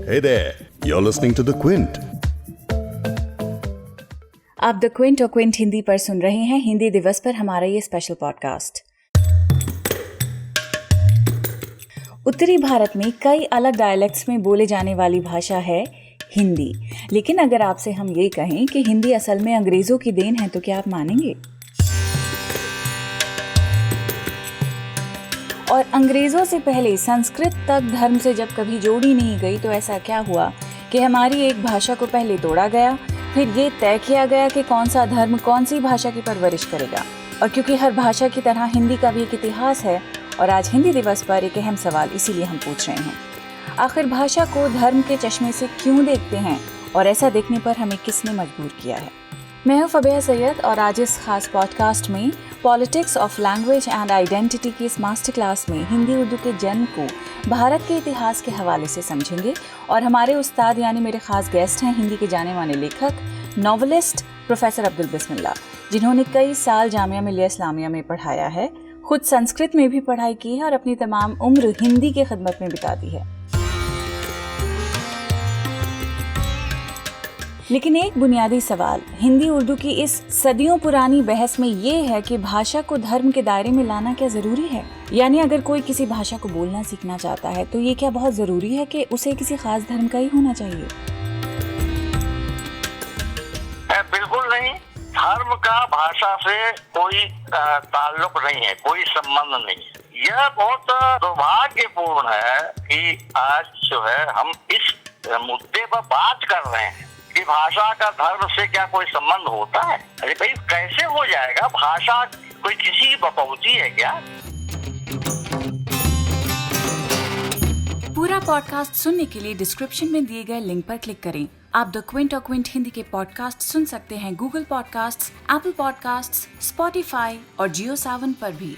Hey there, you're listening to The Quint. आप the Quint और Quint Hindi पर सुन रहे हैं हिंदी दिवस पर हमारा ये स्पेशल पॉडकास्ट। उत्तरी भारत में कई अलग डायलेक्ट्स में बोले जाने वाली भाषा है हिंदी। लेकिन अगर आपसे हम ये कहें कि हिंदी असल में अंग्रेजों की देन है तो क्या आप मानेंगे? और अंग्रेजों से पहले संस्कृत तक धर्म से जब कभी जोड़ी नहीं गई तो ऐसा क्या हुआ कि हमारी एक भाषा को पहले तोड़ा गया, फिर ये तय किया गया कि कौन सा धर्म कौन सी भाषा की परवरिश करेगा। और क्योंकि हर भाषा की तरह हिंदी का भी एक इतिहास है और आज हिंदी दिवस पर एक अहम सवाल इसीलिए हम पूछ रहे हैं, आखिर भाषा को धर्म के चश्मे से क्यों देखते हैं और ऐसा देखने पर हमें किसने मजबूर किया है। मैं हूं फबीहा सैयद और आज इस खास पॉडकास्ट में politics of language and identity की इस मास्टर क्लास में हिंदी उर्दू के जन्म को भारत के इतिहास के हवाले से समझेंगे। और हमारे उस्ताद यानी मेरे खास गेस्ट हैं हिंदी के जाने माने लेखक, नॉवेलिस्ट प्रोफेसर अब्दुल बिस्मिल्लाह, जिन्होंने कई साल जामिया मिलिया इस्लामिया में पढ़ाया है, खुद संस्कृत में भी पढ़ाई की है और अपनी तमाम उम्र हिंदी की खिदमत में बिता दी है। लेकिन एक बुनियादी सवाल हिंदी उर्दू की इस सदियों पुरानी बहस में ये है कि भाषा को धर्म के दायरे में लाना क्या जरूरी है? यानी अगर कोई किसी भाषा को बोलना सीखना चाहता है तो ये क्या बहुत जरूरी है कि उसे किसी खास धर्म का ही होना चाहिए? बिल्कुल नहीं। धर्म का भाषा से कोई ताल्लुक नहीं है, कोई संबंध नहीं है। यह बहुत दुर्भाग्यपूर्ण है कि आज जो है हम इस मुद्दे पर बात कर रहे हैं कि भाषा का धर्म से क्या कोई संबंध होता है। अरे भाई, कैसे हो जाएगा? भाषा कोई किसी की बपौती है क्या? पूरा पॉडकास्ट सुनने के लिए डिस्क्रिप्शन में दिए गए लिंक पर क्लिक करें। आप द क्विंट और क्विंट हिंदी के पॉडकास्ट सुन सकते हैं Google podcast, Apple podcast, Spotify और जियो सावन पर भी।